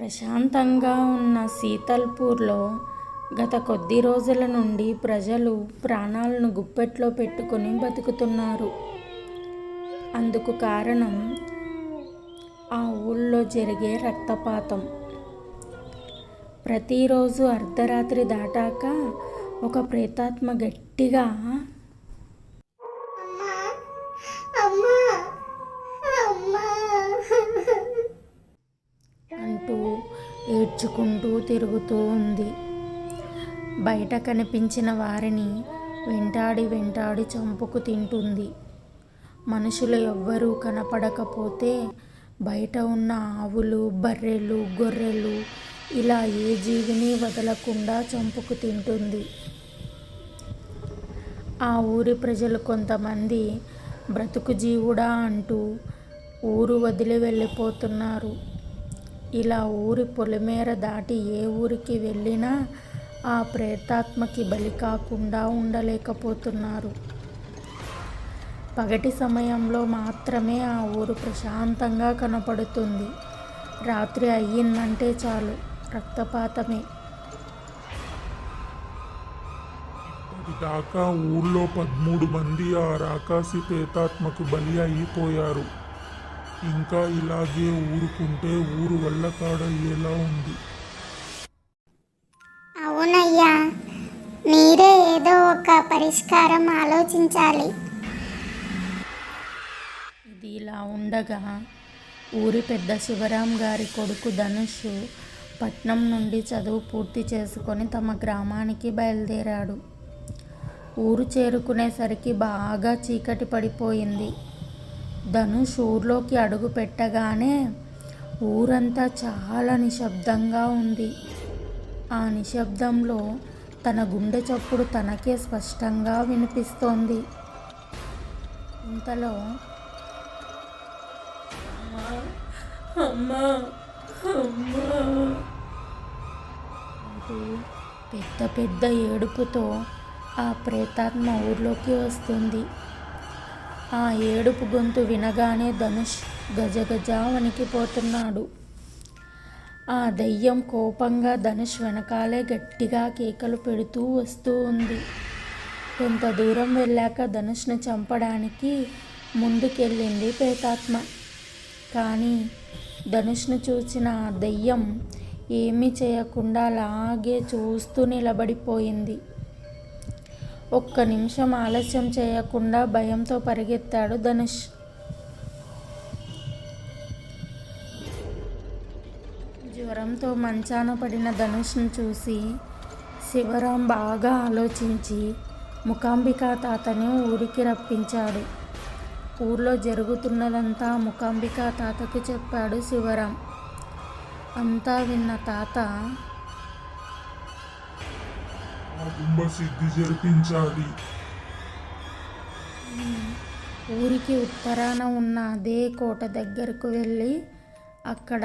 ప్రశాంతంగా ఉన్న శీతల్పూర్లో గత కొద్ది రోజుల నుండి ప్రజలు ప్రాణాలను గుప్పెట్లో పెట్టుకుని బతుకుతున్నారు. అందుకు కారణం ఆ ఊళ్ళో జరిగే రక్తపాతం. ప్రతిరోజు అర్ధరాత్రి దాటాక ఒక ప్రేతాత్మ గట్టిగా అంటూ ఏడ్చుకుంటూ తిరుగుతూ ఉంది. బయట కనిపించిన వారిని వెంటాడి చంపుకు తింటుంది. మనుషులు ఎవ్వరూ కనపడకపోతే బయట ఉన్న ఆవులు, బర్రెలు, గొర్రెలు ఇలా ఏ జీవిని వదలకుండా చంపుకు తింటుంది. ఆ ఊరి ప్రజలు కొంతమంది బ్రతుకు జీవుడా అంటూ ఊరు వదిలి వెళ్ళిపోతున్నారు. ఇలా ఊరి పొలిమేర దాటి ఏ ఊరికి వెళ్ళినా ఆ ప్రేతాత్మకి బలి కాకుండా ఉండలేకపోతున్నారు. పగటి సమయంలో మాత్రమే ఆ ఊరు ప్రశాంతంగా కనపడుతుంది. రాత్రి అయ్యిందంటే చాలు రక్తపాతమే. ఇప్పటిదాకా ఊళ్ళో 13 మంది ఆ రాకాసి ప్రేతాత్మకు బలి అయిపోయారు. ఇంకా ఇలాగే ఊరుకుంటే ఊరు వల్ల కాడయ్యేలా ఉంది. అవునయ్యా, మీరే ఏదో ఒక పరిష్కారం ఆలోచించాలి. ఇది ఇలా ఉండగా ఊరి పెద్ద శివరాం గారి కొడుకు ధనుష్ పట్నం నుండి చదువు పూర్తి చేసుకొని తమ గ్రామానికి బయలుదేరాడు. ఊరు చేరుకునేసరికి బాగా చీకటి పడిపోయింది. ధనుష్ ఊర్లోకి అడుగు పెట్టగానే ఊరంతా చాలా నిశ్శబ్దంగా ఉంది. ఆ నిశ్శబ్దంలో తన గుండె చప్పుడు తనకే స్పష్టంగా వినిపిస్తోంది. ఇంతలో అంటూ పెద్ద పెద్ద ఏడుపుతో ఆ ప్రేతాత్మ ఊర్లోకి వస్తుంది. ఆ ఏడుపు గొంతు వినగానే ధనుష్ గజగజ వణికిపోతున్నాడు. ఆ దెయ్యం కోపంగా ధనుష్ వెనకాలే గట్టిగా కేకలు పెడుతూ వస్తూ ఉంది. కొంత దూరం వెళ్ళాక ధనుష్ను చంపడానికి ముందుకెళ్ళింది ప్రేతాత్మ. కానీ ధనుష్ను చూసిన ఆ దెయ్యం ఏమీ చేయకుండా అలాగే చూస్తూ నిలబడిపోయింది. ఒక్క నిమిషం ఆలస్యం చేయకుండా భయంతో పరిగెత్తాడు ధనుష్. జ్వరంతో మంచాన పడిన ధనుష్ను చూసి శివరాం బాగా ఆలోచించి మూకాంబికా తాతని ఊరికి రప్పించాడు. ఊర్లో జరుగుతున్నదంతా మూకాంబికా తాతకు చెప్పాడు శివరాం. అంతా విన్న తాత సిద్ధి జరిపించాలి. ఊరికి ఉత్తరాన ఉన్న అదే కోట దగ్గరకు వెళ్ళి అక్కడ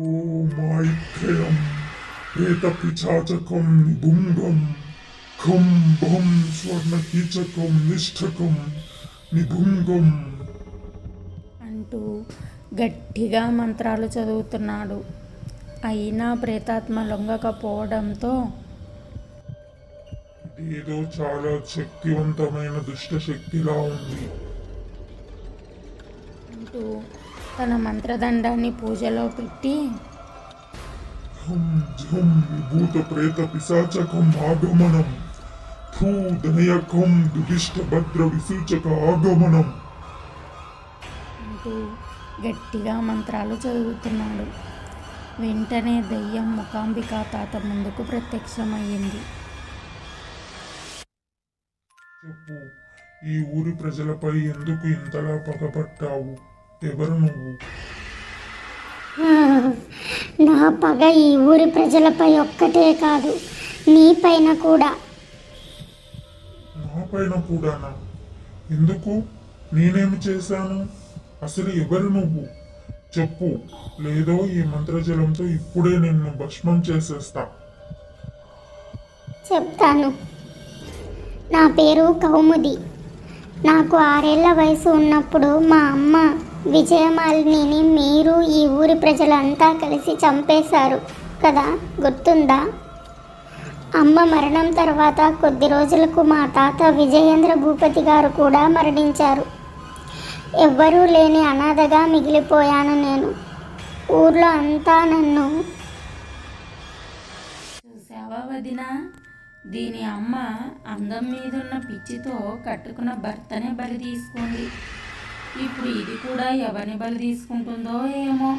ఓమాయిత్రయం ప్రేత పిశాచకం నిభుంగం ఖం భం స్వర్ణకీచకం నిష్ఠకం నిభుంగం అంటూ గట్టిగా మంత్రాలు చదువుతున్నాడు. అయినా ప్రేతాత్మ లొంగకపోవడంతో ఏదో చాలా శక్తివంతమైన దుష్ట శక్తిలా ఉంది అంటూ తన మంత్రదండాన్ని పూజలో పెట్టి ఖం ఝం విభూత ప్రేత పిశాచకం ఆగమనం భూ దనయకం దురిష్ట భద్ర విసూచక ఆగమనం అంటూ గట్టిగా మంత్రాలు చదువుతున్నాడు. వెంటనే దెయ్యం మూకాంబికా తాత ముందుకు ప్రత్యక్షమయ్యింది. చెప్పు, ఈ ఊరి ప్రజలపై ఎందుకు ఇంతలా పగపట్టావు? ఎవరు నువ్వు? నా పగ ఈ ఊరి ప్రజలపై ఒక్కటే కాదు, నీపైన కూడా. నాపైన కూడానా? ఎందుకు? నేనేమి చేశాను? అసలు ఎవరు నువ్వు? చెప్పు, లేదో ఈ మంత్రజలంతో ఇప్పుడే నిన్ను భస్మం చేసేస్తా. చెప్తాను. నా పేరు కౌముది. నాకు 6 ఏళ్ల వయసు ఉన్నప్పుడు మా అమ్మ విజయమాలిని మీరు ఈ ఊరి ప్రజలంతా కలిసి చంపేశారు కదా, గుర్తుందా? అమ్మ మరణం తర్వాత కొద్ది రోజులకు మా తాత విజయేంద్ర భూపతి గారు కూడా మరణించారు. ఎవ్వరూ లేని అనాథగా మిగిలిపోయాను నేను. ఊర్లో అంతా నన్ను చూసావా వదిన, దీని అమ్మ అందం మీదున్న పిచ్చితో కట్టుకున్న భర్తనే బలి తీసుకుంది. ఇప్పుడు ఇది కూడా ఎవరిని బలి తీసుకుంటుందో ఏమో.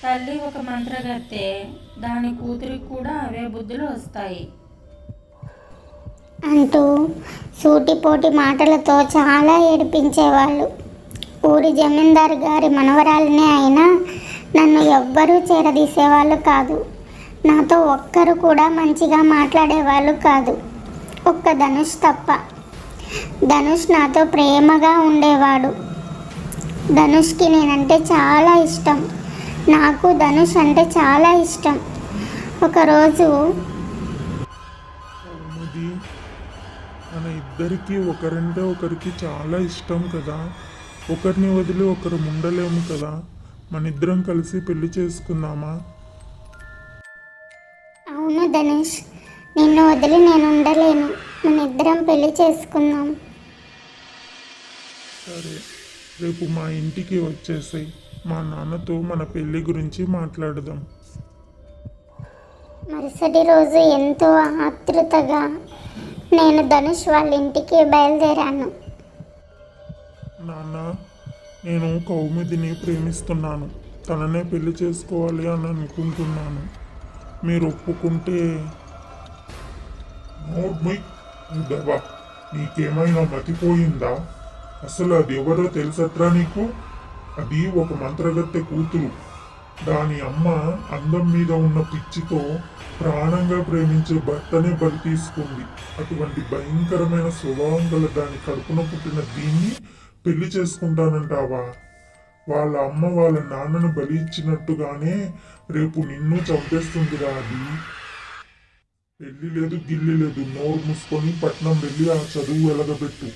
తల్లి ఒక మంత్రగత్తె, దాని కూతురికి కూడా అవే బుద్ధులు వస్తాయి అంటూ సూటిపోటి మాటలతో చాలా ఏడిపించేవాళ్ళు. ఊరి జమీందారు గారి మనవరాలనే అయినా నన్ను ఎవ్వరూ చేరదీసేవాళ్ళు కాదు. నాతో ఒక్కరు కూడా మంచిగా మాట్లాడేవాళ్ళు కాదు, ఒక్క ధనుష్ తప్ప. ధనుష్ నాతో ప్రేమగా ఉండేవాడు. ధనుష్కి నేనంటే చాలా ఇష్టం. నాకు ధనుష్ అంటే చాలా ఇష్టం. ఒకరోజు కౌముది, మన ఇద్దరికి ఒకరంటే ఒకరికి చాలా ఇష్టం కదా. ఒకరిని వదిలి ఒకరు ఉండలేము కదా. మన ఇద్దరం కలిసి పెళ్లి చేసుకుందామా? అవును ధనుష్, నిన్ను వదిలి నేను ఉండలేను. మన ఇద్దరం పెళ్లి చేసుకుందాం. సరే, రేపు మా ఇంటికి వచ్చేసాయి. మా నాన్నతో మన పెళ్లి గురించి మాట్లాడదాం. మరుసటి రోజు ఎంతో ఆతృతగా నేను ధనుష్ వాళ్ళ ఇంటికి బయలుదేరాను. నాన్న, నేను కౌముదిని ప్రేమిస్తున్నాను. తననే పెళ్లి చేసుకోవాలి అని అనుకుంటున్నాను. మీరు ఒప్పుకుంటే. దవా, నీకేమైనా మతిపోయిందా? అసలు అది ఎవరో తెలుసట్రా నీకు? అది ఒక మంత్రగత్తె కూతురు. దాని అమ్మ అందం మీద ఉన్న పిచ్చితో ప్రాణంగా ప్రేమించే భర్తనే బలి తీసుకుంది. అటువంటి భయంకరమైన స్వభావం గల దాని కడుపున పుట్టిన దీన్ని పెళ్లి చేసుకుంటానంటావా? వాళ్ళ అమ్మ వాళ్ళ నాన్నను బలి ఇచ్చినట్టుగానే రేపు నిన్ను చంపేస్తుందిరా అది. పెళ్లి లేదు, గిల్లి లేదు. నోరు మూసుకొని పట్నం వెళ్ళి ఆ చదువు వెలగబెట్టు.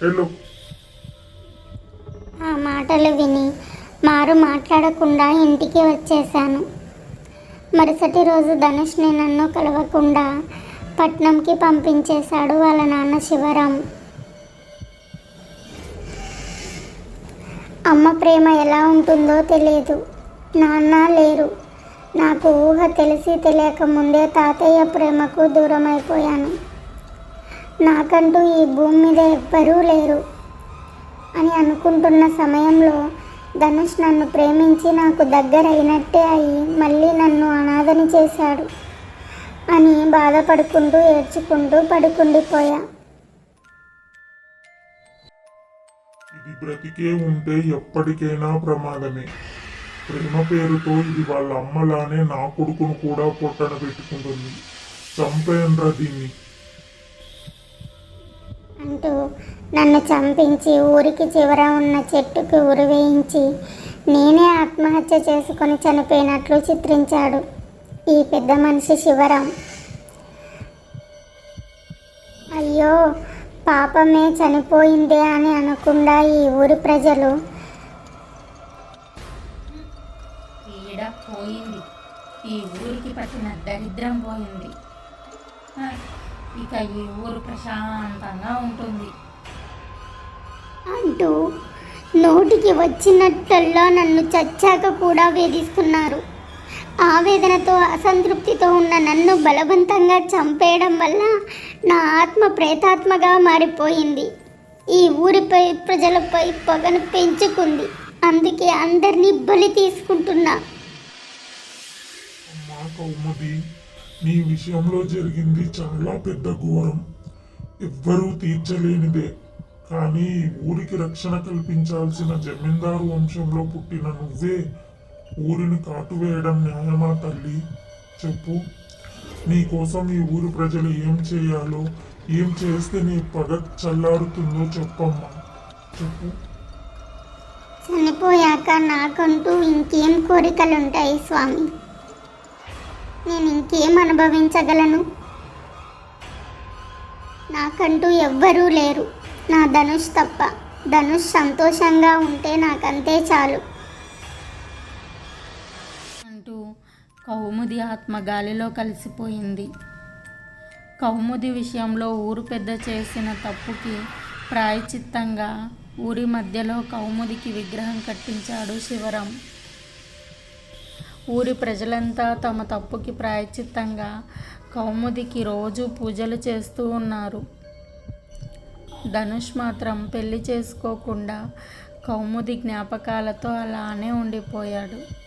వెళ్ళు. ఆ మాటలు విని మారు మాట్లాడకుండా ఇంటికి వచ్చేసాను. మరుసటి రోజు ధనుష్ని నన్ను కలవకుండా పట్నంకి పంపించేశాడు వాళ్ళ నాన్న శివరాం. అమ్మ ప్రేమ ఎలా ఉంటుందో తెలియదు. నాన్న లేరు. నాకు ఊహ తెలిసి తెలియక ముందే తాతయ్య ప్రేమకు దూరమైపోయాను. నాకంటూ ఈ భూమి మీద ఎవ్వరూ లేరు అని అనుకుంటున్న సమయంలో ధనుష్ నన్ను ప్రేమించి నాకు దగ్గరైనట్టే అయ్యి మళ్ళీ నన్ను అనాథని చేశాడు అని బాధపడుకుంటూ ఏడ్చుకుంటూ పడుకుండిపోయా. ఇది బ్రతికే ఉంటే ఎప్పటికైనా ప్రమాదమే. ప్రేమ పేరుతో ఇది వాళ్ళ అమ్మలానే నా కొడుకును కూడా పొట్టన పెట్టుకుంటుంది. చంపేయండ్రా దీన్ని అంటూ నన్ను చంపించి ఊరికి చివర ఉన్న చెట్టుకి ఉరివేయించి నేనే ఆత్మహత్య చేసుకొని చనిపోయినట్లు చిత్రించాడు ఈ పెద్ద మనిషి శివరాం. అయ్యో పాపమే చనిపోయిందే అని అనకుండా ఈ ఊరి ప్రజలు పీడ పోయింది, ఈ ఊరికి పట్టిన దరిద్రం పోయింది, ఇక ఈ ఊరు ప్రశాంతంగా ఉంటుంది అంటూ నోటికి వచ్చినట్లల్లో నన్ను చచ్చాక కూడా వేధిస్తున్నారు. ఆవేదనతో అసంతృప్తితో ఉన్న నన్ను బలవంతంగా చంపేయడం వల్ల నా ఆత్మ ప్రేతాత్మగా మారిపోయింది. ఈ ఊరిపై ప్రజలపై పగను పెంచుకుంది. అందుకే అందరినీ బలి తీసుకుంటున్నా. అమ్మా కౌముది, నీ విషయంలో జరిగింది చాలా పెద్ద ఘోరం. ఎవ్వరూ తీర్చలేనిదే. కానీ ఈ ఊరికి రక్షణ కల్పించాల్సిన జమీందారు వంశంలో పుట్టిన నువ్వే ఊరిని కాటువేయడం న్యాయమా తల్లి? చెప్పు. నీ కోసం ఈ ఊరి ప్రజలు ఏం చేయాలో, ఏం చేస్తే నీ పగ చల్లారుతుందో చెప్పమ్మా, చెప్పు. చనిపోయాక నాకంటూ ఇంకేం కోరికలుంటాయి స్వామి? నేను ఇంకేం అనుభవించగలను? నాకంటూ ఎవ్వరూ లేరు, నా ధనుష్ తప్ప. ధనుష్ సంతోషంగా ఉంటే నాకంతే చాలు అంటూ కౌముది ఆత్మ గాలిలో కలిసిపోయింది. కౌముది విషయంలో ఊరు పెద్ద చేసిన తప్పుకి ప్రాయశ్చిత్తంగా ఊరి మధ్యలో కౌముదికి విగ్రహం కట్టించాడు శివరాం. ఊరి ప్రజలంతా తమ తప్పుకి ప్రాయశ్చిత్తంగా కౌముదికి రోజు పూజలు చేస్తూ ఉన్నారు. ధనుష్ మాత్రం పెళ్లి చేసుకోకుండా కౌముది జ్ఞాపకాలతో అలానే ఉండిపోయాడు.